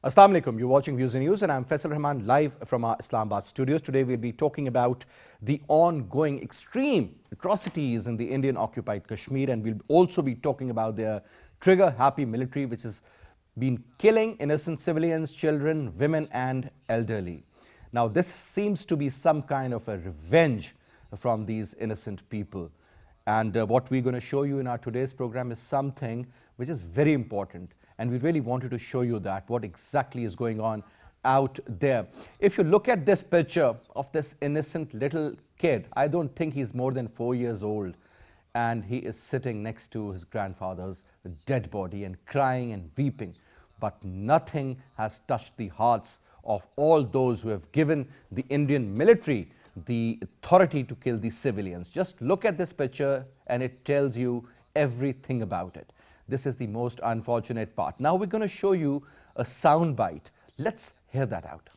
Assalamu alaikum. You're watching Views and News, and I'm Faisal Rehman live from our Islamabad studios. Today we'll be talking about the ongoing extreme atrocities in the Indian occupied Kashmir, and we'll also be talking about their trigger happy military, which has been killing innocent civilians, children, women, and elderly. Now, this seems to be some kind of a revenge from these innocent people. And what we're going to show you in our today's program is something which is very important. And we really wanted to show you that, what exactly is going on out there. If you look at this picture of this innocent little kid, I don't think he's more than 4 years old. And he is sitting next to his grandfather's dead body and crying and weeping. But nothing has touched the hearts of all those who have given the Indian military the authority to kill these civilians. Just look at this picture and it tells you everything about it. This is the most unfortunate part. Now we're going to show you a sound bite. Let's hear that out.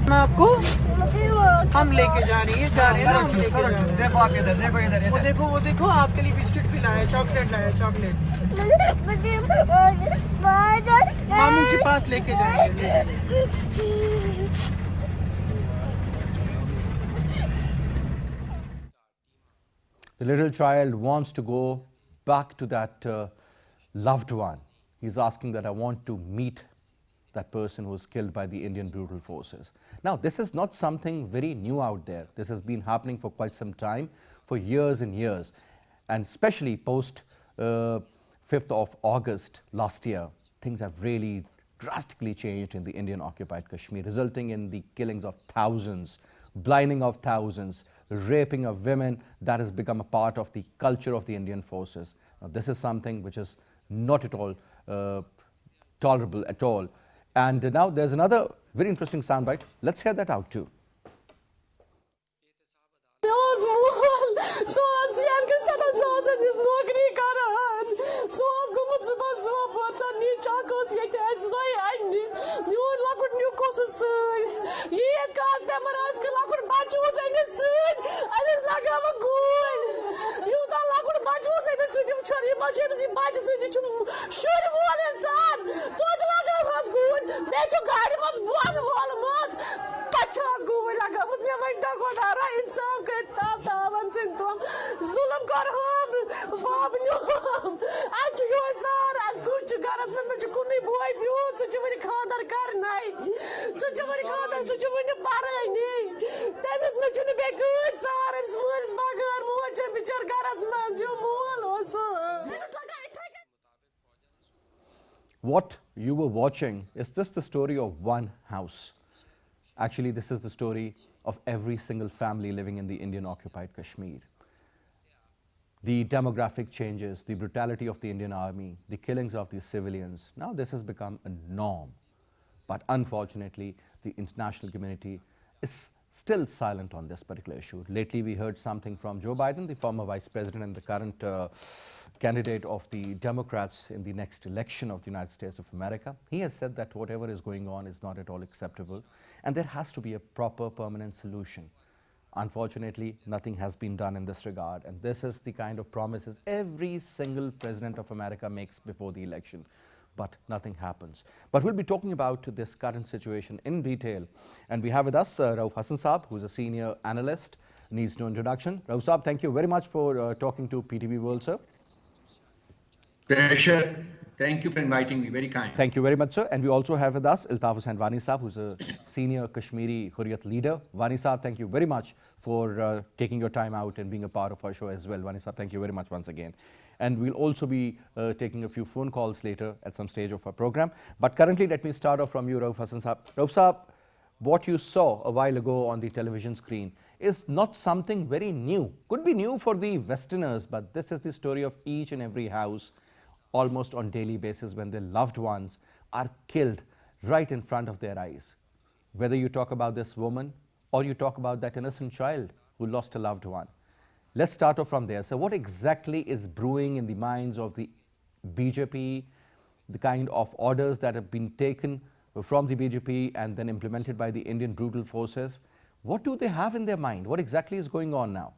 आपको हम लेके जा रही है ना हम लेके जा रहे हैं देखो आप इधर देखो इधर वो देखो आपके लिए बिस्किट भी लाया चॉकलेट मामू के पास लेके जाएंगे The little child wants to go back to that loved one. He's asking that I want to meet that person who was killed by the Indian brutal forces. Now, this is not something very new out there. This has been happening for quite some time, for years and years. And especially post 5th of August last year, things have really drastically changed in the Indian occupied Kashmir, resulting in the killings of thousands, blinding of thousands, raping of women. That has become a part of the culture of the Indian forces. Now, this is something which is not at all tolerable at all. And now there's another very interesting soundbite. Let's hear that out too. What you were watching is just the story of one house. Actually, this is the story of every single family living in the Indian occupied Kashmir. The demographic changes, the brutality of the Indian army, the killings of the civilians, now this has become a norm. But unfortunately, the international community is still silent on this particular issue. Lately, we heard something from Joe Biden, the former vice president and the current candidate of the Democrats in the next election of the United States of America. He has said that whatever is going on is not at all acceptable, and there has to be a proper permanent solution. Unfortunately, nothing has been done in this regard, and this is the kind of promises every single president of America makes before the election, but nothing happens. But we'll be talking about this current situation in detail, and we have with us Rauf Hassan Saab, who's a senior analyst, needs no introduction. Rauf Saab, thank you very much for talking to PTV World, sir. Pleasure. Thank you for inviting me. Very kind. Thank you very much, sir. And we also have with us Altaf Hussain Wani Saab, who's a senior Kashmiri Hurriyat leader. Wani Saab, thank you very much for taking your time out and being a part of our show as well. Wani Saab, thank you very much once again. And we'll also be taking a few phone calls later at some stage of our program. But currently, let me start off from you, Rauf Hassan Saab. Rauf Saab, what you saw a while ago on the television screen is not something very new. Could be new for the Westerners, but this is the story of each and every house almost on daily basis when their loved ones are killed right in front of their eyes. Whether you talk about this woman or you talk about that innocent child who lost a loved one. Let's start off from there. So what exactly is brewing in the minds of the BJP, the kind of orders that have been taken from the BJP and then implemented by the Indian brutal forces? What do they have in their mind? What exactly is going on now?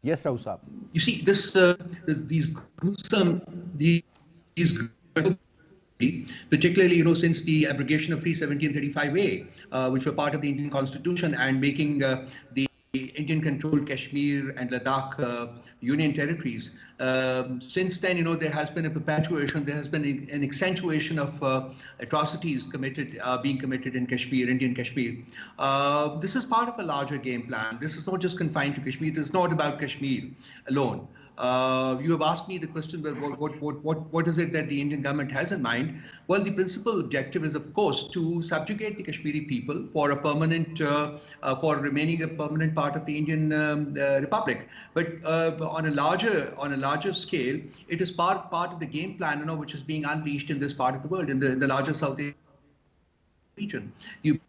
Yes, Rauf Saab. You see, these gruesome, these particularly, since the abrogation of 31735A, which were part of the Indian Constitution and making the Indian-controlled Kashmir and Ladakh union territories. Since then, there has been a perpetuation, there has been an accentuation of atrocities being committed in Kashmir, Indian Kashmir. This is part of a larger game plan. This is not just confined to Kashmir. This is not about Kashmir alone. You have asked me the question, what is it that the Indian government has in mind? Well, the principal objective is, of course, to subjugate the Kashmiri people for for remaining a permanent part of the Indian Republic. But on a larger scale, it is part of the game plan, which is being unleashed in this part of the world, in the larger South region. The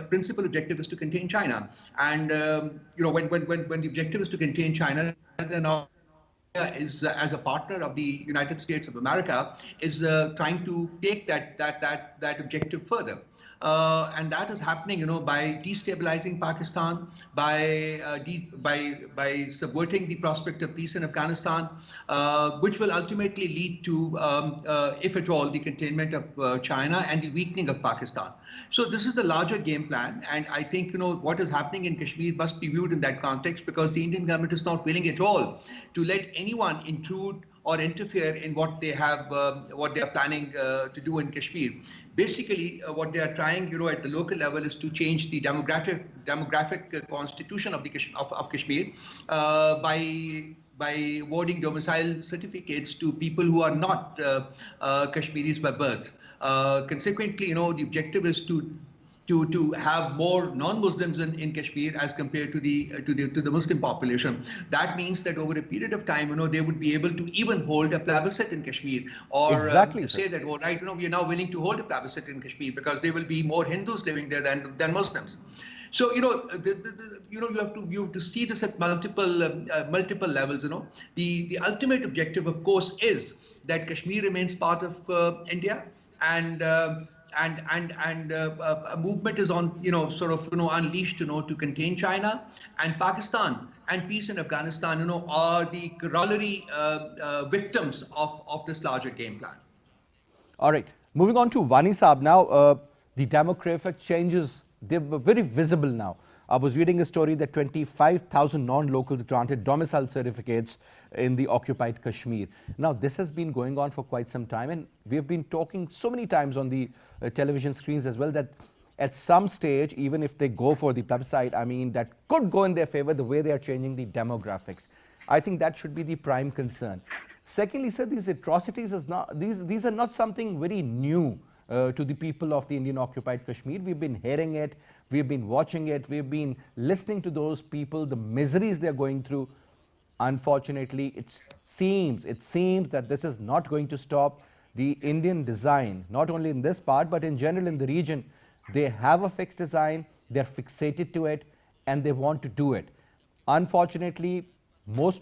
principal objective is to contain China, and when the objective is to contain China, then is as a partner of the United States of America is trying to take that objective further. And that is happening, by destabilizing Pakistan, by subverting the prospect of peace in Afghanistan, which will ultimately lead to, if at all, the containment of China and the weakening of Pakistan. So this is the larger game plan, and I think what is happening in Kashmir must be viewed in that context, because the Indian government is not willing at all to let anyone intrude or interfere in what they are planning to do in Kashmir. Basically, what they are trying, at the local level, is to change the demographic constitution of Kashmir by awarding domicile certificates to people who are not Kashmiris by birth. Consequently, the objective is to have more non-Muslims in Kashmir as compared to the Muslim population. That means that over a period of time, they would be able to even hold a plebiscite in Kashmir, or Exactly, say that, all right, we are now willing to hold a plebiscite in Kashmir because there will be more Hindus living there than Muslims. So you have to see this at multiple levels. The ultimate objective, of course, is that Kashmir remains part of India, and a movement is on, unleashed, to contain China and Pakistan, and peace in Afghanistan, are the corollary victims of this larger game plan. All right. Moving on to Vani Saab now. The demographic changes, they're very visible now. I was reading a story that 25,000 non-locals granted domicile certificates in the occupied Kashmir. Now, this has been going on for quite some time, and we have been talking so many times on the television screens as well that at some stage, even if they go for the plebiscite, I mean, that could go in their favor the way they are changing the demographics. I think that should be the prime concern. Secondly, sir, these atrocities these are not something very new to the people of the Indian occupied Kashmir. We've been hearing it, we've been watching it, we've been listening to those people, the miseries they're going through. Unfortunately, it seems that this is not going to stop. The Indian design, not only in this part, but in general in the region, they have a fixed design, they're fixated to it, and they want to do it. Unfortunately, most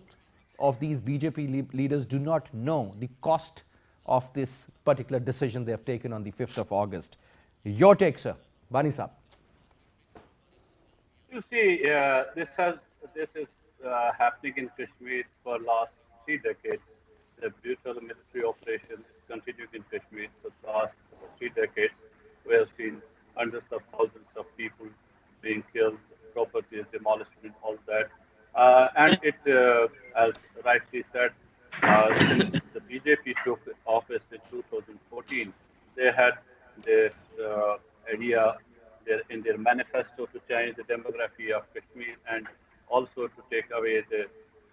of these BJP leaders do not know the cost of this particular decision they have taken on the 5th of August. Your take, sir. Bani Saab. You see, this is happening in Kashmir for last 3 decades. The brutal military operation is continuing in Kashmir for the last 3 decades. We have seen hundreds of thousands of people being killed, properties demolished, and all that. And it, as rightly said, since the BJP took office in 2014, they had this idea in their manifesto to change the demography of Kashmir and also to take away the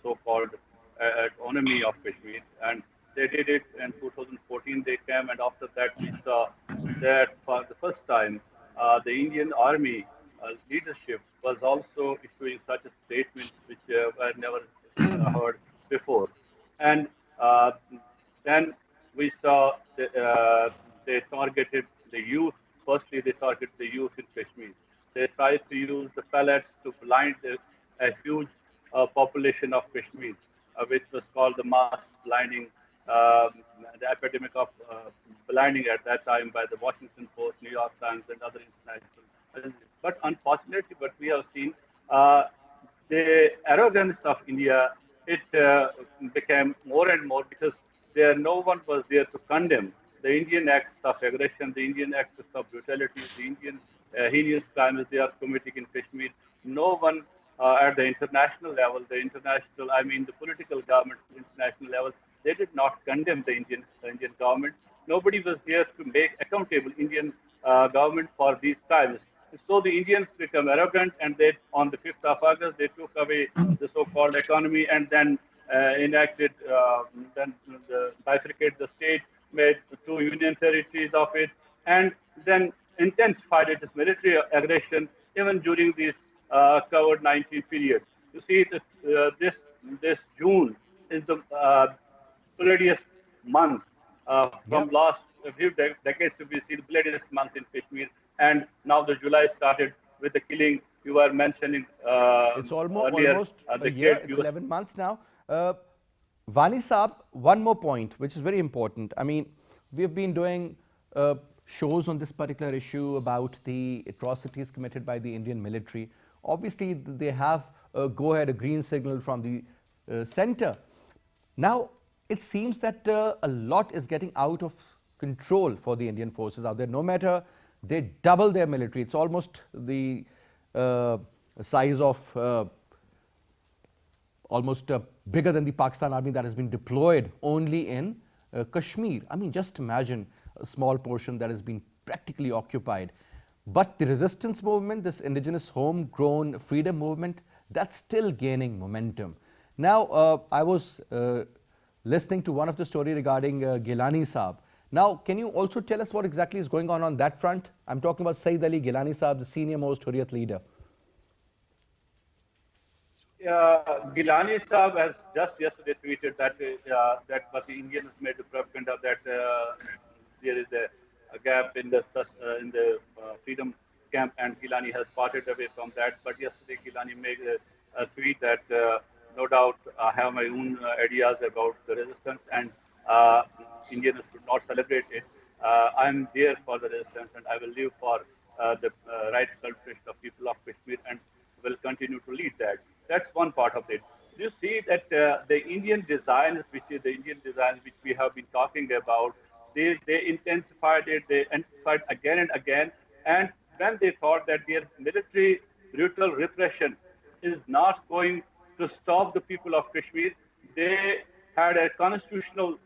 so-called autonomy of Kashmir. And they did it in 2014. They came, and after that we saw that for the first time, the Indian Army leadership was also issuing such a statement which were never heard before. And then we saw they targeted the youth. Firstly, they targeted the youth in Kashmir. They tried to use the pellets to blind a huge population of Kashmir, which was called the mass blinding, the epidemic of blinding at that time by the Washington Post, New York Times, and other international. But unfortunately, what we have seen, the arrogance of India, it became more and more because no one was there to condemn the Indian acts of aggression, the Indian acts of brutality, the Indian heinous crimes they are committing in Kashmir. No one at the international level, I mean the political governments at the international level, they did not condemn the Indian government. Nobody was there to make accountable Indian government for these crimes. So the Indians become arrogant, and they, on the 5th of August, they took away the so-called economy and then enacted, then bifurcated the state, made two union territories of it, and then intensified its military aggression even during this COVID-19 period. You see, this June is the bloodiest month from Yep. last few decades. We see the bloodiest month in Kashmir, and now the July started with the killing you were mentioning It's earlier. almost a The year. kid It's you was 11 months now. Vani Saab, one more point, which is very important. I mean, we've been doing shows on this particular issue about the atrocities committed by the Indian military. Obviously, they have a go-ahead, a green signal from the center. Now, it seems that a lot is getting out of control for the Indian forces out there. No matter they double their military, it's almost the size of almost bigger than the Pakistan army that has been deployed only in Kashmir. I mean, just imagine a small portion that has been practically occupied. But the resistance movement, this indigenous homegrown freedom movement, that's still gaining momentum. Now, I was listening to one of the story regarding Gilani Saab. Now, can you also tell us what exactly is going on that front? I'm talking about Saeed Ali Gilani Saab, the senior most Hurriyat leader. Gilani Saab has just yesterday tweeted that but the Indians made the propaganda that there is a gap in the freedom camp, and Gilani has parted away from that. But yesterday Gilani made a tweet that no doubt I have my own ideas about the resistance, and Indians should not celebrate it. I'm there for the resistance, and I will live for the right celebration of people of Kashmir, and will continue to lead that. That's one part of it. You see that the Indian designs, which we have been talking about, they intensified it, they intensified again and again. And when they thought that their military brutal repression is not going to stop the people of Kashmir, they had a constitutional,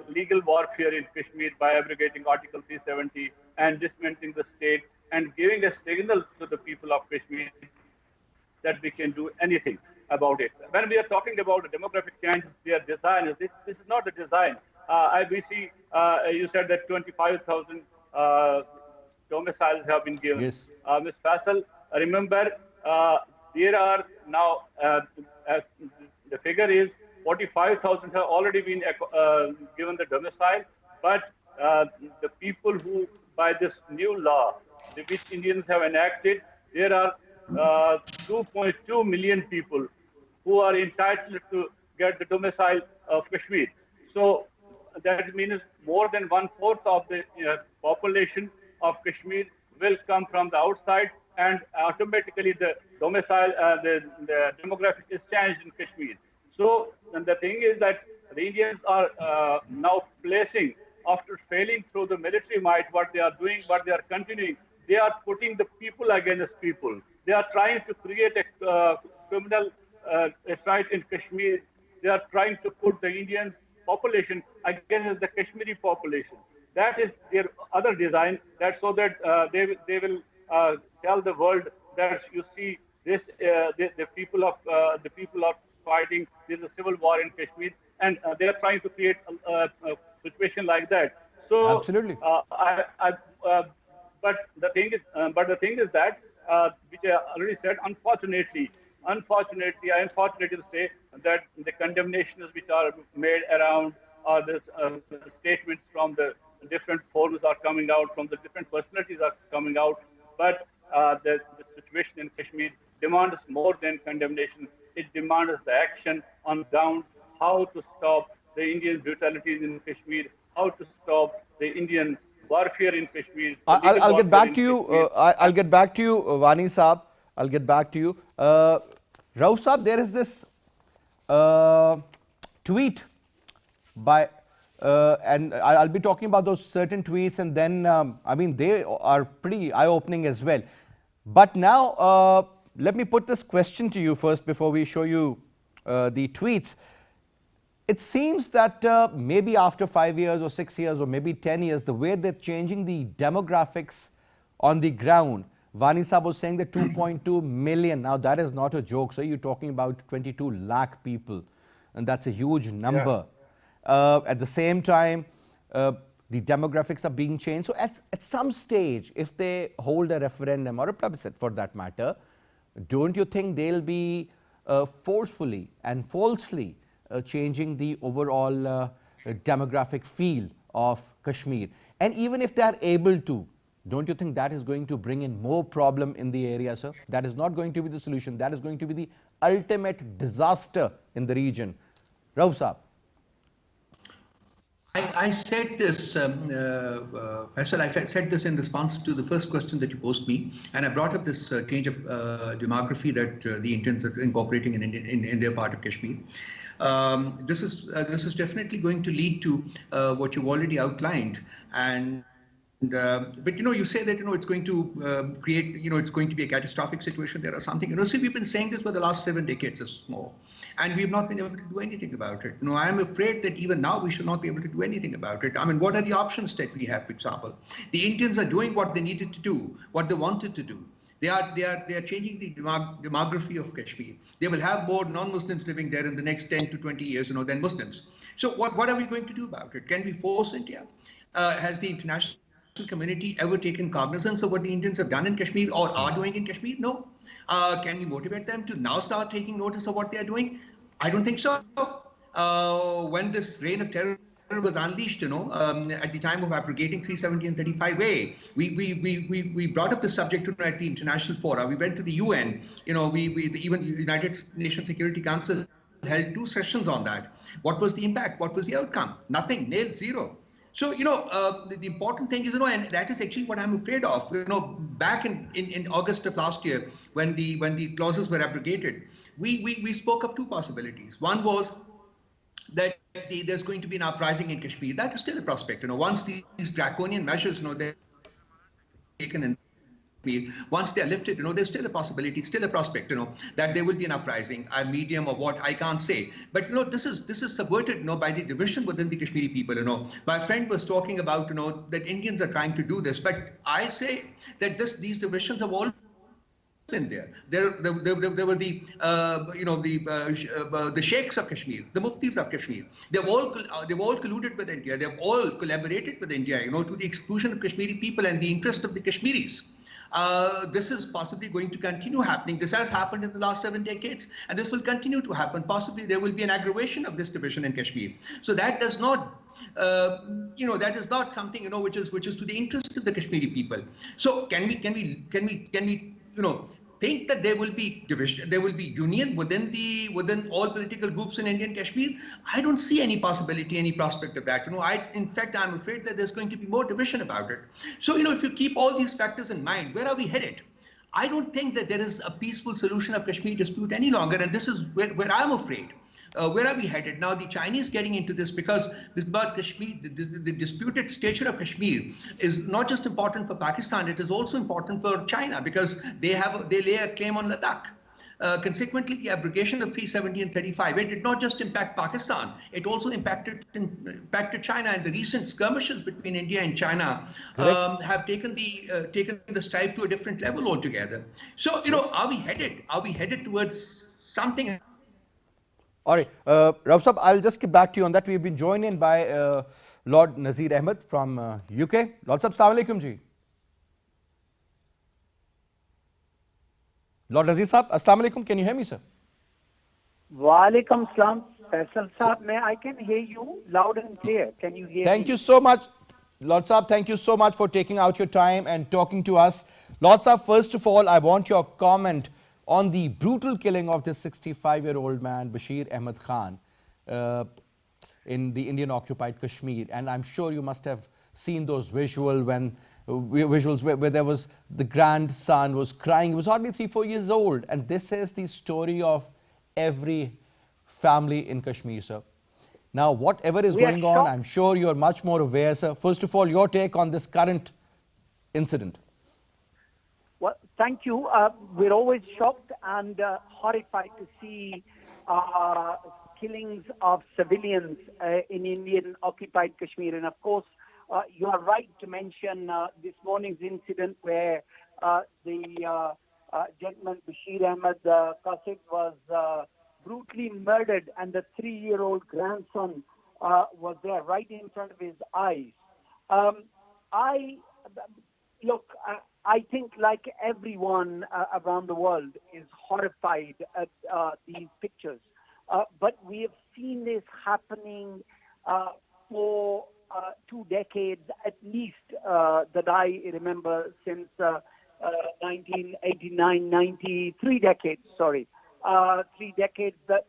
legal warfare in Kashmir by abrogating Article 370 and dismantling the state and giving a signal to the people of Kashmir that we can do anything about it. When we are talking about the demographic change, their design, this is not the design. We see, you said that 25,000 domiciles have been given. Yes. Ms. Faisal, remember, there are now, the figure is 45,000 have already been given the domicile, but the people who, by this new law, which Indians have enacted, there are 2.2 million people who are entitled to get the domicile of Kashmir. So that means more than 1/4 of the population of Kashmir will come from the outside, and automatically the domicile, the demographic is changed in Kashmir. So and the thing is that the Indians are now placing, after failing through the military might, what they are doing, what they are continuing, they are putting the people against people. They are trying to create a criminal strike in Kashmir. They are trying to put the Indian population against the Kashmiri population. That is their other design. That so that they will tell the world that you see this the people are fighting. There is a civil war in Kashmir, and they are trying to create a situation like that. So Absolutely. But the thing is that, which I already said, unfortunately, I am fortunate to say that the condemnations which are made around, the statements from the different forums are coming out, from the different personalities are coming out. But the situation in Kashmir demands more than condemnation. It demands the action on ground, how to stop the Indian brutalities in Kashmir, how to stop the Indian warfare in Kashmir. I'll get back to you. I'll get back to you, Vani Saab. I'll get back to you. Rauf Saab, there is this uh, tweet by, and I'll be talking about those certain tweets, and then, I mean, they are pretty eye-opening as well. But now, let me put this question to you first before we show you the tweets. It seems that maybe after 5 years or 6 years or maybe 10 years, the way they're changing the demographics on the ground, Vani Saab was saying that 2.2 million, now that is not a joke, so you're talking about 22 lakh people, and that's a huge number. At the same time, the demographics are being changed. So at some stage, if they hold a referendum or a plebiscite for that matter, don't you think they'll be forcefully and falsely changing the overall demographic feel of Kashmir? And even if they are able to, don't you think that is going to bring in more problem in the area, sir? That is not going to be the solution. That is going to be the ultimate disaster in the region. Rauf Saab. I said this, Faisal, I said this in response to the first question that you posed me, and I brought up this change of demography that the Indians are incorporating in their part of Kashmir. This is definitely going to lead to what you've already outlined, and but you say that it's going to create, it's going to be a catastrophic situation there or something. See, we've been saying this for the last 7 decades or more, and we've not been able to do anything about it. I am afraid that even now we should not be able to do anything about it. I mean, what are the options that we have? For example, the Indians are doing what they needed to do, what they wanted to do. They are changing the demography of Kashmir. They will have more non-Muslims living there in the next 10 to 20 years, than Muslims. So what are we going to do about it? Can we force India? Has the international community ever taken cognizance of what the Indians have done in Kashmir or are doing in Kashmir? No. Can we motivate them to now start taking notice of what they are doing? I don't think so. When this reign of terror was unleashed, at the time of abrogating 370 and 35A, we brought up the subject at the international fora. We went to the UN. Even the United Nations Security Council held 2 sessions on that. What was the impact? What was the outcome? Nothing. Nil. Zero. So, the important thing is, and that is actually what I'm afraid of. Back in August of last year, when the clauses were abrogated, we spoke of 2 possibilities. One was that there's going to be an uprising in Kashmir. That is still a prospect. Once these draconian measures, they're taken in. Once they're lifted, there's still a possibility, still a prospect, that there will be an uprising, a medium or what, I can't say. But, this is subverted, by the division within the Kashmiri people, My friend was talking about, that Indians are trying to do this. But I say that these divisions have all been there. There were the sheikhs of Kashmir, the muftis of Kashmir. They've all colluded with India. They've all collaborated with India, to the exclusion of Kashmiri people and the interest of the Kashmiris. This is possibly going to continue happening. This has happened in the last 7 decades, and this will continue to happen. Possibly there will be an aggravation of this division in Kashmir. So that does not, that is not something which is to the interest of the Kashmiri people. So can we think that there will be division, there will be union within all political groups in Indian Kashmir? I don't see any possibility, any prospect of that. In fact, I'm afraid that there's going to be more division about it. So, if you keep all these factors in mind, where are we headed? I don't think that there is a peaceful solution of Kashmir dispute any longer, and this is where I'm afraid. Where are we headed? Now, the Chinese getting into this because this about Kashmir, the disputed stature of Kashmir is not just important for Pakistan, it is also important for China because they lay a claim on Ladakh. Consequently, the abrogation of 370 and 35, it did not just impact Pakistan, it also impacted China, and the recent skirmishes between India and China have taken the strife to a different level altogether. So, are we headed towards something? All right, Rauf Saab, I'll just get back to you on that. We've been joined in by Lord Nazir Ahmed from UK. Lord Saab, Assalamu alaikum ji. Lord Nazir Saab, Assalamu alaikum. Can you hear me, sir? Wa alaikum salam. Faisal Saab, I can hear you loud and clear. Can you hear me? Thank you so much. Lord Saab, thank you so much for taking out your time and talking to us. Lord Saab, first of all, I want your comment on the brutal killing of this 65-year-old man, Bashir Ahmed Khan, in the Indian-occupied Kashmir. And I'm sure you must have seen those visuals when visuals where there was the grandson was crying. He was hardly 3-4 years old, and this is the story of every family in Kashmir, sir. Now, whatever is We are going on, shocked. I'm sure you're much more aware, sir. First of all, your take on this current incident. Well, thank you. We're always shocked and horrified to see killings of civilians in Indian occupied Kashmir. And of course, you are right to mention this morning's incident where the gentleman Bashir Ahmed Basit was brutally murdered, and the 3-year-old grandson was there right in front of his eyes. I look. I think, like everyone around the world, is horrified at these pictures. But we have seen this happening for 2 decades at least that I remember, since 1989, 90, 3 decades, sorry. 3 decades that,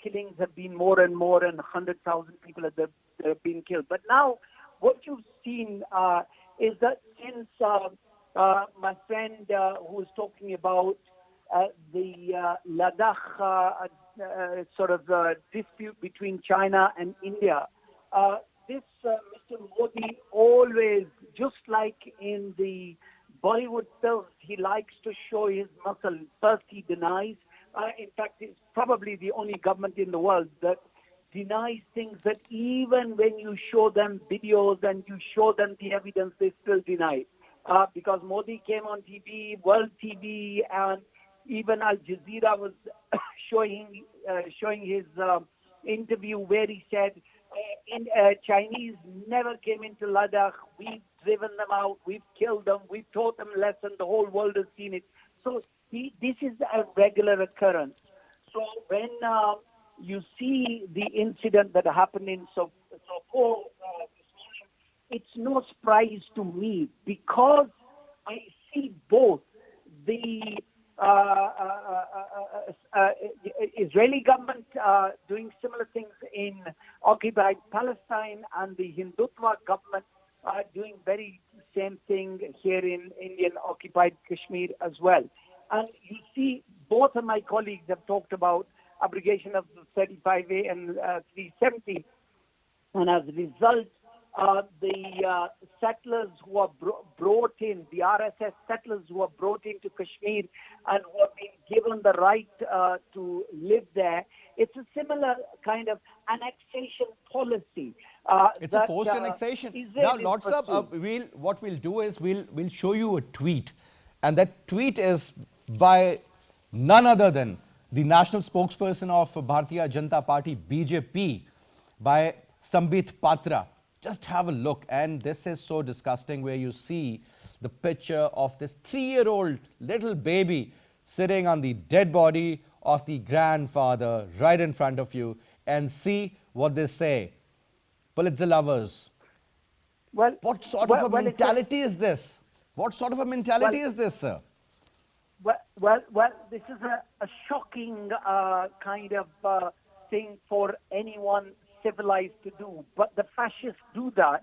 killings have been more and more, and 100,000 people have been killed. But now what you've seen is that since my friend who was talking about the Ladakh sort of dispute between China and India, this Mr. Modi always, just like in the Bollywood films, he likes to show his muscle. First he denies. In fact, it's probably the only government in the world that denies things that even when you show them videos and you show them the evidence, they still deny it. Because Modi came on TV, World TV, and even Al Jazeera was showing his interview where he said, Chinese never came into Ladakh. We've driven them out. We've killed them. We've taught them a lesson. The whole world has seen it. So this is a regular occurrence. So when you see the incident that happened in Sopore this morning, it's no surprise to me, because I see both the Israeli government doing similar things in occupied Palestine, and the Hindutva government doing very same thing here in Indian occupied Kashmir as well. And you see, both of my colleagues have talked about abrogation of 35A and 370, and as a result, the settlers who are brought in, the RSS settlers who are brought into Kashmir and who have been given the right to live there, it's a similar kind of annexation policy. It's a forced annexation. Now, Lord Sahab, what we'll do is we'll show you a tweet, and that tweet is by none other than the national spokesperson of Bharatiya Janata Party, BJP, by Sambit Patra. Just have a look, and this is so disgusting, where you see the picture of this 3-year-old little baby sitting on the dead body of the grandfather right in front of you, and see what they say. Pulitzer lovers. Well, What sort of a mentality is this? What sort of a mentality is this, sir? Well, this is a shocking kind of thing for anyone civilized to do. But the fascists do that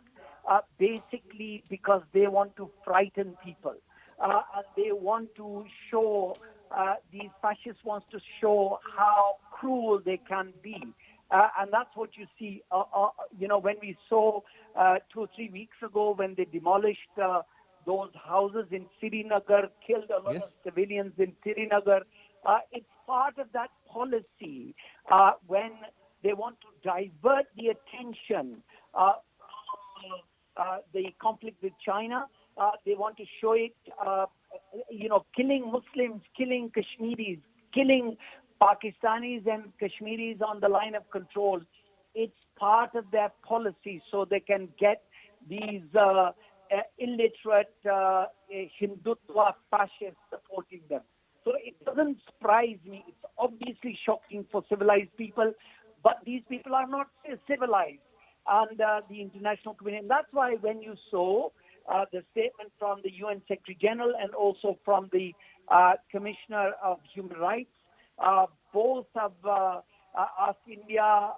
basically because they want to frighten people. And they want to show, these fascists want to show how cruel they can be. And that's what you see, when we saw 2 or 3 weeks ago when they demolished those houses in Srinagar, killed a lot of civilians in Srinagar. It's part of that policy when they want to divert the attention from the conflict with China. They want to show it, killing Muslims, killing Kashmiris, killing Pakistanis and Kashmiris on the line of control. It's part of their policy, so they can get these illiterate Hindutva fascists supporting them. So it doesn't surprise me. It's obviously shocking for civilized people, but these people are not civilized. And the international community, and that's why when you saw the statement from the UN Secretary General and also from the Commissioner of Human Rights, both have asked India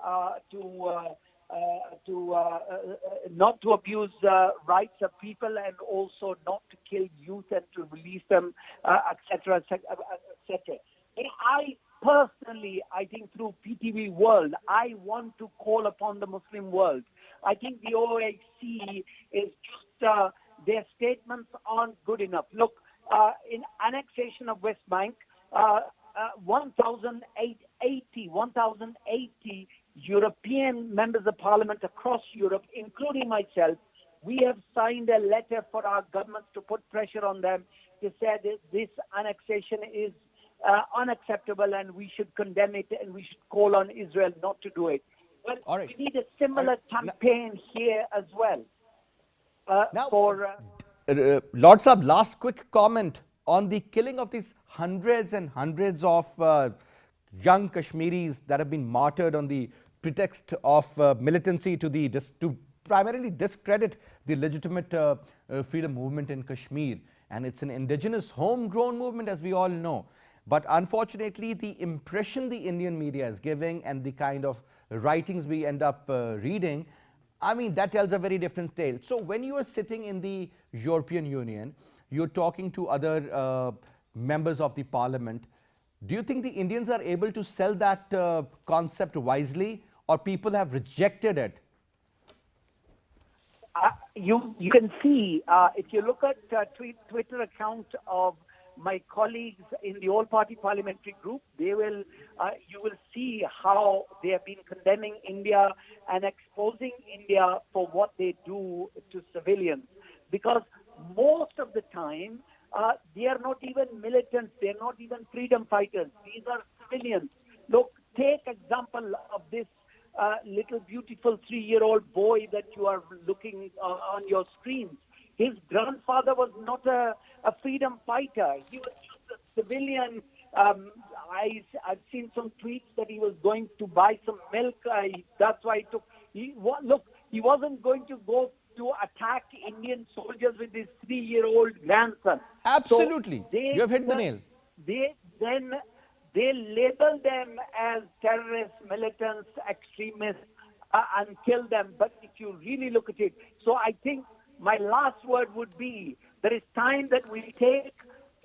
to not to abuse rights of people, and also not to kill youth and to release them, etc., etc. But I personally, I think through PTV World, I want to call upon the Muslim world. I think the OIC is just, their statements aren't good enough. Look, in annexation of West Bank, 1,080 European members of parliament across Europe, including myself, we have signed a letter for our governments to put pressure on them to say that this annexation is unacceptable and we should condemn it and we should call on Israel not to do it. Well, All right. we need a similar campaign here as well. Now, For Lord Saab, last quick comment on the killing of these hundreds and hundreds of young Kashmiris that have been martyred on the pretext of militancy to primarily discredit the legitimate freedom movement in Kashmir. And it's an indigenous homegrown movement, as we all know. But unfortunately, the impression the Indian media is giving and the kind of writings we end up reading, I mean, that tells a very different tale. So when you are sitting in the European Union, you're talking to other members of the parliament, do you think the Indians are able to sell that concept wisely, or people have rejected it? you can see, if you look at Twitter account of my colleagues in the all-party parliamentary group, you will see how they have been condemning India and exposing India for what they do to civilians. Because most of the time, they are not even militants, they are not even freedom fighters. These are civilians. Look, take example of this little beautiful 3-year-old boy that you are looking on your screens. His grandfather was not a freedom fighter. He was just a civilian. I've seen some tweets that he was going to buy some milk. That's why he took. Look, he wasn't going to go to attack Indian soldiers with his 3-year-old grandson. Absolutely. So you have hit the nail. They label them as terrorists, militants, extremists, and kill them. But if you really look at it, so I think my last word would be, there is time that we take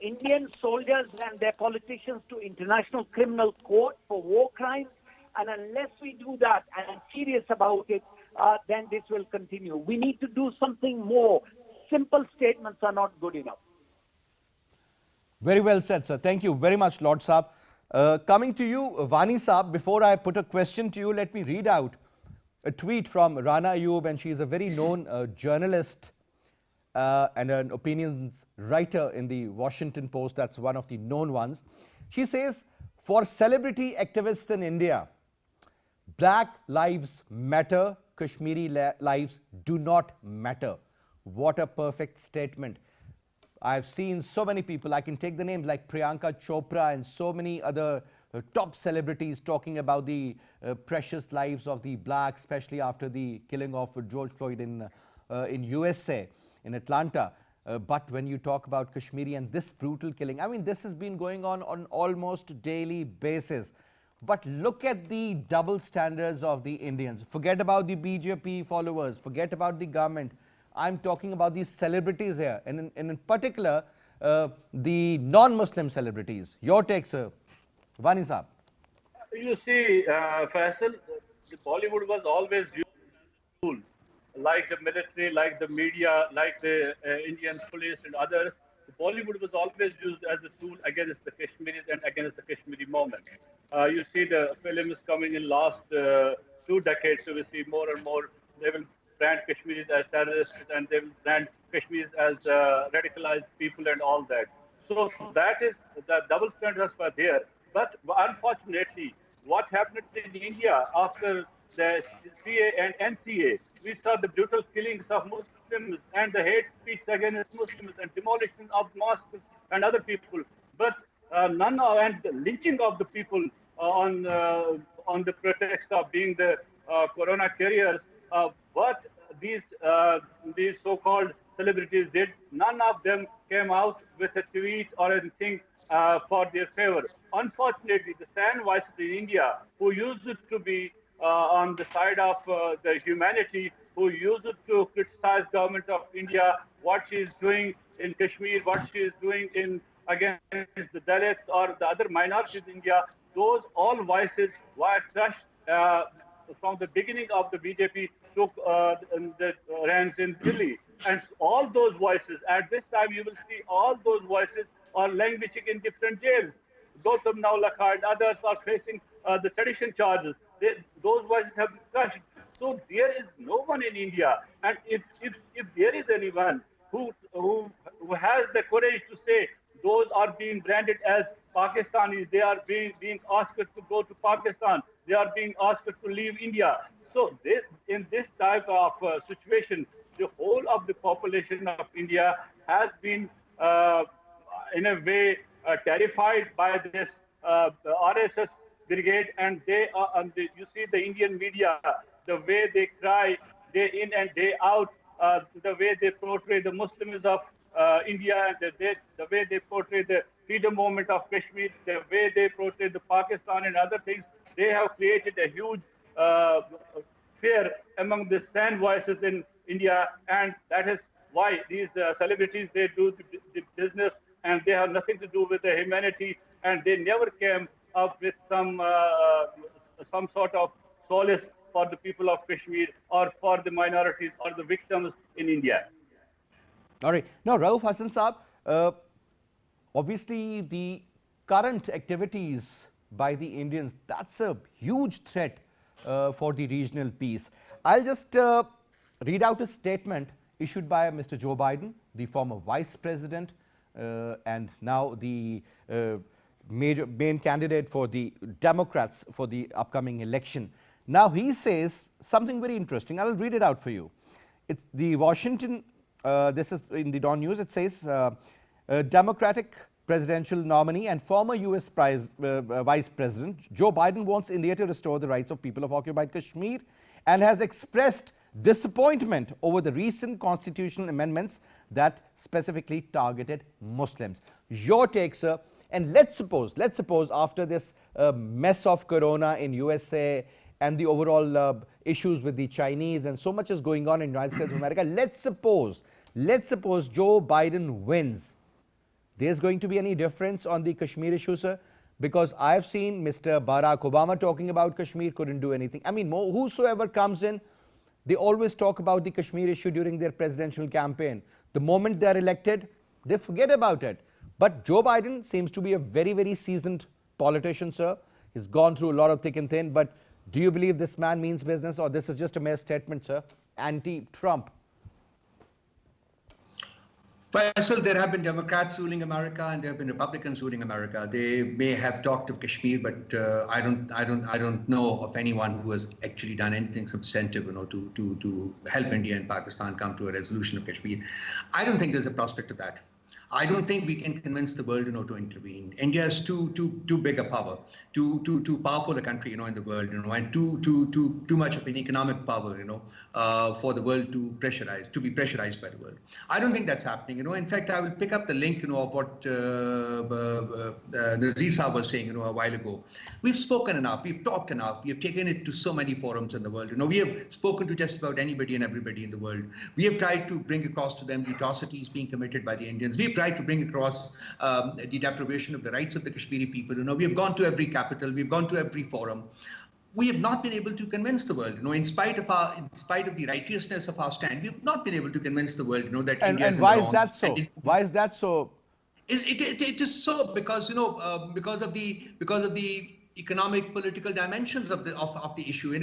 Indian soldiers and their politicians to International Criminal Court for war crimes. And unless we do that and are serious about it, then this will continue. We need to do something more. Simple statements are not good enough. Very well said, sir. Thank you very much, Lord Saab. Coming to you, Vani Saab, before I put a question to you, let me read out a tweet from Rana Ayub, and she is a very known journalist and an opinions writer in the Washington Post. That's one of the known ones. She says, for celebrity activists in India, Black lives matter, Kashmiri lives do not matter. What a perfect statement. I've seen so many people, I can take the names like Priyanka Chopra and so many other top celebrities talking about the precious lives of the blacks, especially after the killing of George Floyd in USA, in Atlanta. But when you talk about Kashmiri and this brutal killing, I mean, this has been going on almost daily basis. But look at the double standards of the Indians. Forget about the BJP followers, forget about the government. I'm talking about these celebrities here, and in particular, the non-Muslim celebrities. Your take, sir. Vani Saab. You see, Faisal, the Bollywood was always used, like the military, like the media, like the Indian police and others. The Bollywood was always used as a tool against the Kashmiris and against the Kashmiri movement. You see the films coming in last 2 decades, so we see more and more. They will brand Kashmiris as terrorists and they will brand Kashmiris as radicalized people and all that. So that is the double standards were there. But unfortunately, what happened in India after the CA and NCA, we saw the brutal killings of Muslims and the hate speech against Muslims and demolition of mosques and other people. But none of, and the lynching of the people on the pretext of being the corona carriers. What these so-called celebrities did, none of them came out with a tweet or anything for their favor. Unfortunately, the sand voices in India, who used to be on the side of the humanity, who used to criticize government of India, what she is doing in Kashmir, what she is doing in against the Dalits or the other minorities in India, those all voices were crushed from the beginning of the BJP took the reins in Delhi. And all those voices, at this time, you will see all those voices are languishing in different jails. Gautam Naulakha and others are facing the sedition charges. Those voices have been crushed. So there is no one in India, and if there is anyone who has the courage to say those are being branded as Pakistanis, they are being asked to go to Pakistan, they are being asked to leave India. So in this type of situation, the whole of the population of India has been in a way terrified by this RSS brigade, and you see the Indian media, the way they cry day in and day out, the way they portray the Muslims of India, the way they portray the freedom movement of Kashmir, the way they portray the Pakistan and other things, they have created a huge fear among the sane voices in India, and that is why these celebrities, they do the business and they have nothing to do with the humanity, and they never came up with some sort of solace for the people of Kashmir or for the minorities or the victims in India. All right. Now, Rauf Hassan Saab, obviously the current activities by the Indians, that's a huge threat for the regional peace. I'll just read out a statement issued by Mr. Joe Biden, the former vice president and now the main candidate for the Democrats for the upcoming election. Now he says something very interesting. I'll read it out for you. It's the Washington, this is in the Dawn News, it says Democratic presidential nominee and former US Vice President Joe Biden wants India to restore the rights of people of occupied Kashmir and has expressed disappointment over the recent constitutional amendments that specifically targeted Muslims. Your take, sir. And let's suppose after this mess of corona in USA and the overall issues with the Chinese and so much is going on in the United States of America, let's suppose Joe Biden wins. There's going to be any difference on the Kashmir issue, sir? Because I've seen Mr. Barack Obama talking about Kashmir, couldn't do anything. I mean, whosoever comes in, they always talk about the Kashmir issue during their presidential campaign. The moment they're elected, they forget about it. But Joe Biden seems to be a very, very seasoned politician, sir. He's gone through a lot of thick and thin. But do you believe this man means business, or this is just a mere statement, sir? Anti-Trump. Faisal, there have been Democrats ruling America and there have been Republicans ruling America. They may have talked of Kashmir, but I don't know of anyone who has actually done anything substantive, to help India and Pakistan come to a resolution of Kashmir. I don't think there's a prospect of that. I don't think we can convince the world, to intervene. India is too big a power, too powerful a country, in the world, and too much of an economic power, for the world to be pressurized by the world. I don't think that's happening. In fact, I will pick up the link, of what Nazir Saab was saying, a while ago. We've spoken enough. We've talked enough. We have taken it to so many forums in the world. We have spoken to just about anybody and everybody in the world. We have tried to bring across to them the atrocities being committed by the Indians. We've tried to bring across the deprivation of the rights of the Kashmiri people. We have gone to every capital, we've gone to every forum. We have not been able to convince the world. In spite of the righteousness of our stand, we have not been able to convince the world. That India is why is that so? Why is that so? It is so because because of the economic, political dimensions of the issue, and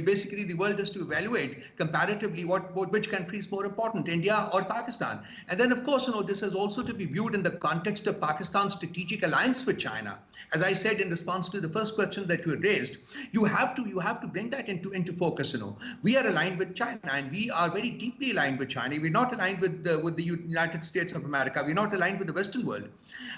basically the world has to evaluate comparatively which country is more important, India or Pakistan. And then of course this is also to be viewed in the context of Pakistan's strategic alliance with China. As I said in response to the first question that you had raised, you have to bring that into focus. We are aligned with China, and we are very deeply aligned with China. We're not aligned with the United States of America. We're not aligned with the Western world.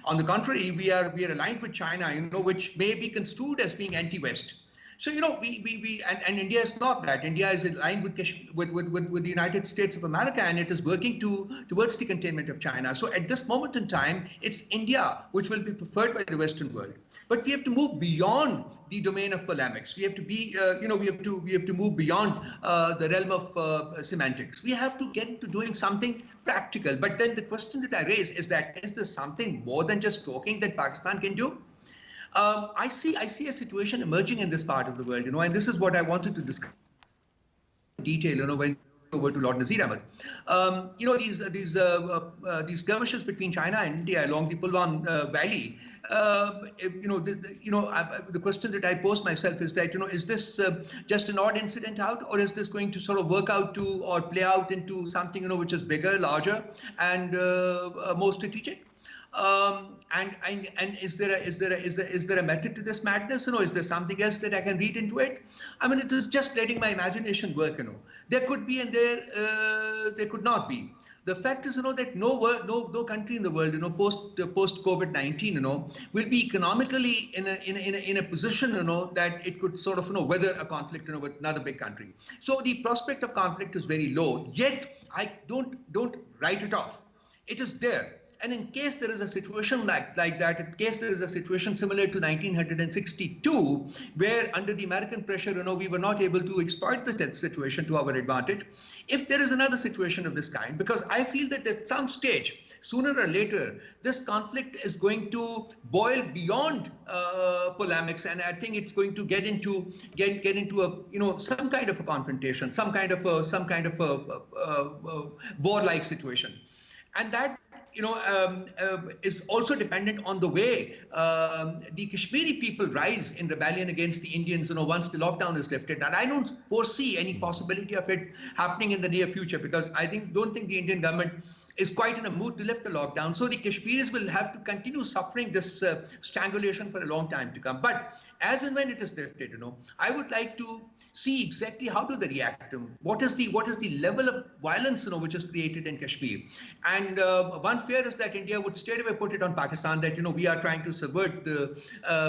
On the contrary, we are aligned with China, which may be construed as being anti-West. So, and India is not that. India is aligned with the United States of America, and it is working towards the containment of China. So at this moment in time, it's India which will be preferred by the Western world. But we have to move beyond the domain of polemics. We have to be, we have to move beyond the realm of semantics. We have to get into doing something practical. But then the question that I raise is that, is there something more than just talking that Pakistan can do? I see a situation emerging in this part of the world, and this is what I wanted to discuss in detail, when over to Lord Nazir Ahmed. These skirmishes between China and India along the Pulwan Valley. The question that I pose myself is that, is this just an odd incident out, or is this going to sort of work out to or play out into something, which is bigger, larger, and more strategic? And is there a method to this madness? Is there something else that I can read into it? I mean, it is just letting my imagination work. There could be, and there could not be. The fact is, that no country in the world, post COVID-19, will be economically in a position, that it could sort of, weather a conflict, with another big country. So the prospect of conflict is very low. Yet I don't write it off. It is there. And in case there is a situation like that, in case there is a situation similar to 1962, where under the American pressure, we were not able to exploit the situation to our advantage, if there is another situation of this kind, because I feel that at some stage, sooner or later, this conflict is going to boil beyond polemics, and I think it's going to get into a some kind of a confrontation, some kind of a warlike situation, and that is also dependent on the way the Kashmiri people rise in rebellion against the Indians, once the lockdown is lifted. And I don't foresee any possibility of it happening in the near future, because I don't think the Indian government is quite in a mood to lift the lockdown. So the Kashmiris will have to continue suffering this strangulation for a long time to come. But as and when it is lifted, I would like to see exactly how do they react. What is the level of violence, which is created in Kashmir? And one fear is that India would straight away put it on Pakistan that, we are trying to subvert the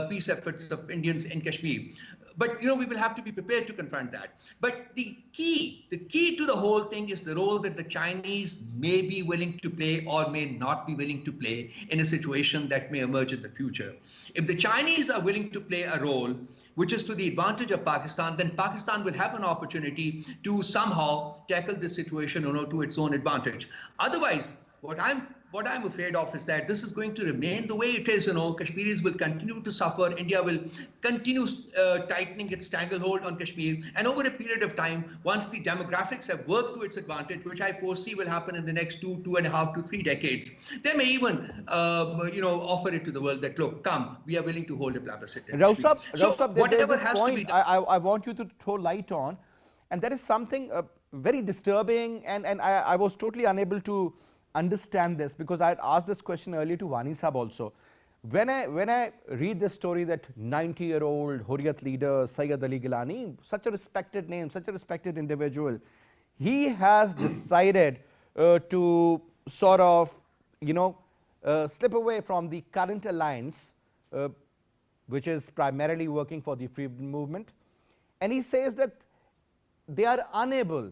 peace efforts of Indians in Kashmir. But, we will have to be prepared to confront that. But the key to the whole thing is the role that the Chinese may be willing to play or may not be willing to play in a situation that may emerge in the future. If the Chinese are willing to play a role which is to the advantage of Pakistan, then Pakistan will have an opportunity to somehow tackle this situation, to its own advantage. Otherwise, what I'm afraid of is that this is going to remain the way it is. Kashmiris will continue to suffer. India will continue tightening its stranglehold on Kashmir. And over a period of time, once the demographics have worked to its advantage, which I foresee will happen in the next 2.5 to 3 decades, they may even, offer it to the world that, look, come, we are willing to hold a plebiscite. Rausab, there's this has point to be done. I want you to throw light on, and that is something very disturbing, and I was totally unable to understand this, because I had asked this question earlier to Wani Sahab also. When I read this story that 90-year-old Hurriyat leader Saeed Ali Gilani, such a respected name, such a respected individual, he has decided to sort of, slip away from the current alliance, which is primarily working for the freedom movement. And he says that they are unable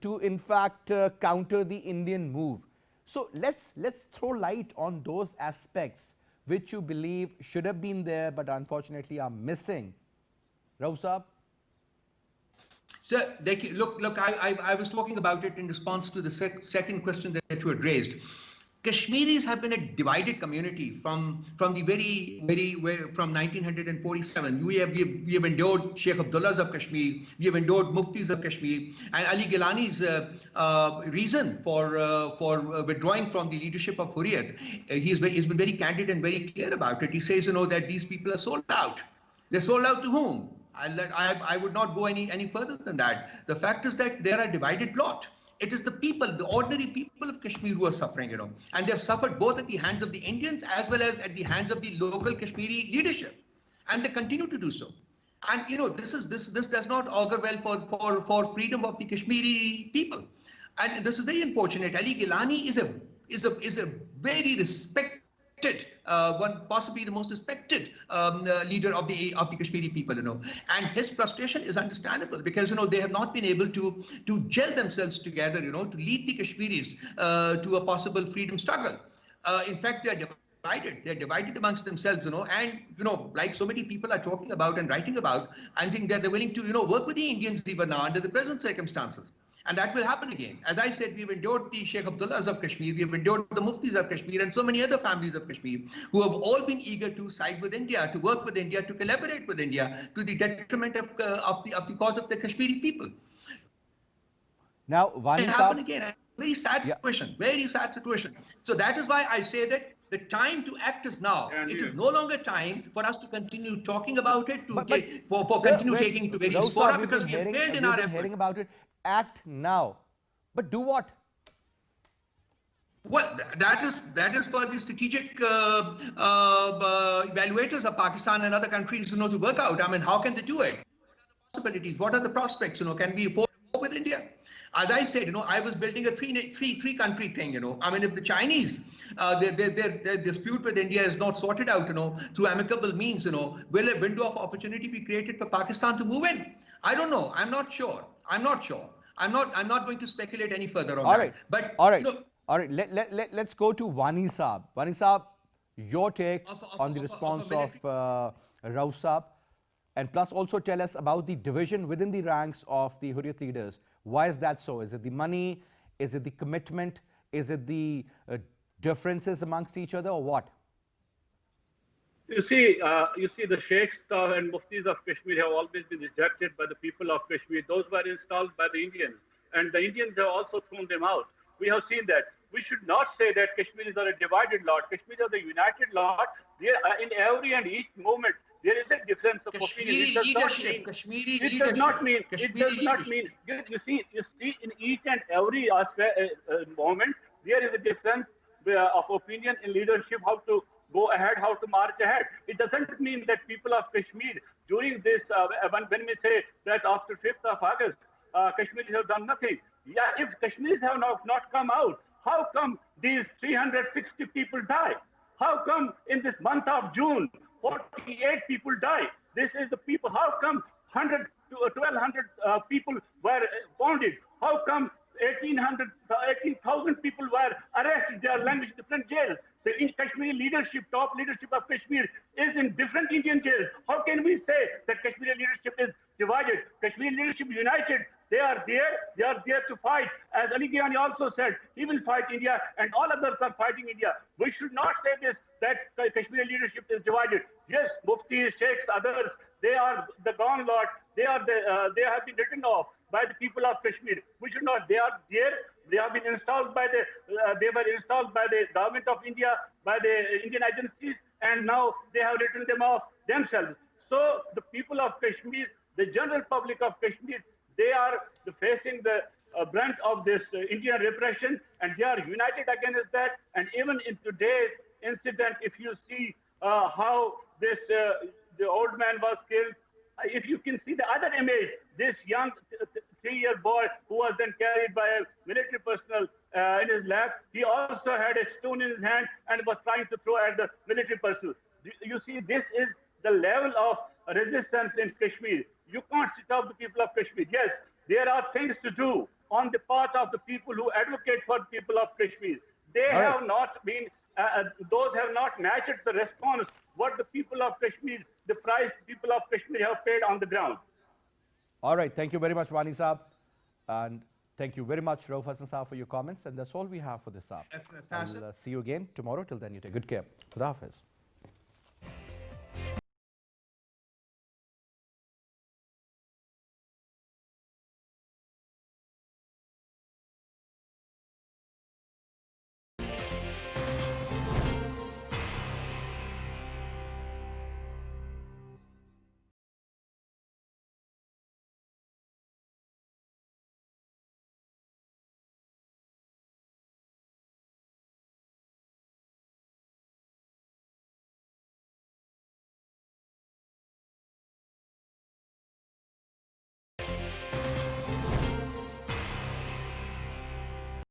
to, in fact, counter the Indian move. So let's throw light on those aspects which you believe should have been there but unfortunately are missing. Rausab? Sir, look, I was talking about it in response to the second question that you had raised. Kashmiris have been a divided community from the from 1947. We have endured Sheikh Abdullahs of Kashmir, we have endured Muftis of Kashmir, and Ali Gilani's reason for withdrawing from the leadership of Hurriyat. He's been very candid and very clear about it. He says, that these people are sold out. They're sold out to whom? I would not go any further than that. The fact is that they're a divided plot. It is the people, the ordinary people of Kashmir who are suffering, and they have suffered both at the hands of the Indians as well as at the hands of the local Kashmiri leadership, and they continue to do so. And this does not augur well for freedom of the Kashmiri people, and this is very unfortunate. Ali Gilani is a very respected one possibly the most respected leader of the Kashmiri people, and his frustration is understandable because they have not been able to gel themselves together, to lead the Kashmiris to a possible freedom struggle. In fact, they are divided. They're divided amongst themselves, and like so many people are talking about and writing about, I think that they're willing to work with the Indians even now under the present circumstances. And that will happen again. As I said, we've endured the Sheikh Abdullahs of Kashmir, we've endured the Muftis of Kashmir, and so many other families of Kashmir who have all been eager to side with India, to work with India, to collaborate with India, to the detriment of the cause of the Kashmiri people. Now, It Wani will happen Saab, again. Very sad situation. Very sad situation. So that is why I say that the time to act is now. And It you- is no longer time for us to continue talking about it, but, for sir, continue taking it to various Rauf fora Saab, because we have failed in our effort. hearing about it. Act now. But do what? Well, that is for the strategic evaluators of Pakistan and other countries, to work out. I mean, how can they do it? Possibilities? What are the prospects? Can we afford war with India? As I said, I was building a three country thing. I mean, if the Chinese their dispute with India is not sorted out, through amicable means, will a window of opportunity be created for Pakistan to move in? I don't know. I'm not sure. I'm not going to speculate any further on All that. right. But all right. All right. Let's go to Wani Saab. Wani Saab, your take on the response of Rauf Saab, and plus also tell us about the division within the ranks of the Hurriyat leaders. Why is that so? Is it the money? Is it the commitment? Is it the differences amongst each other, or what? You see, the sheikhs and muftis of Kashmir have always been rejected by the people of Kashmir. Those were installed by the Indians, and the Indians have also thrown them out. We have seen that. We should not say that Kashmiris are a divided lot. Kashmiris are the united lot. In every and each moment, there is a difference of opinion. It does not mean. You see, in each and every moment, there is a difference of opinion in leadership, how to go ahead, how to march ahead. It doesn't mean that people of Kashmir, during this, when we say that after 5th of August, Kashmiris have done nothing. Yeah, if Kashmiris have not come out, how come these 360 people die? How come in this month of June, 48 people die? This is the people. How come 100 to 1,200 people were wounded? How come 18,000 people were arrested? They are languished in different jails. The Kashmiri leadership, top leadership of Kashmir, is in different Indian jails. How can we say that Kashmiri leadership is divided? Kashmiri leadership united. They are there to fight. As Ali Giani also said, he will fight India, and all others are fighting India. We should not say this, that Kashmiri leadership is divided. Yes, muftis, sheikhs, others, they are the gone lot. They have been written off by the people of Kashmir. We should not. They are there. They have been installed by they were installed by the government of India, by the Indian agencies, and now they have written them off themselves. So the people of Kashmir, the general public of Kashmir, they are facing the brunt of this Indian repression, and they are united against that. And even in today's incident, if you see how this the old man was killed, if you can see the other image, this young 3-year boy who was then carried by a military personnel in his lap, he also had a stone in his hand and was trying to throw at the military personnel. You see, this is the level of resistance in Kashmir. You can't stop the people of Kashmir. Yes, there are things to do on the part of the people who advocate for the people of Kashmir. They have not been, those have not matched the response what the people of Kashmir, the price people of Kashmir have paid on the ground. All right. Thank you very much, Wani Saab. And thank you very much, Rauf Hassan Saab, for your comments. And that's all we have for this Saab. I'll see you again tomorrow. Till then, you take good care. Khuda Hafiz.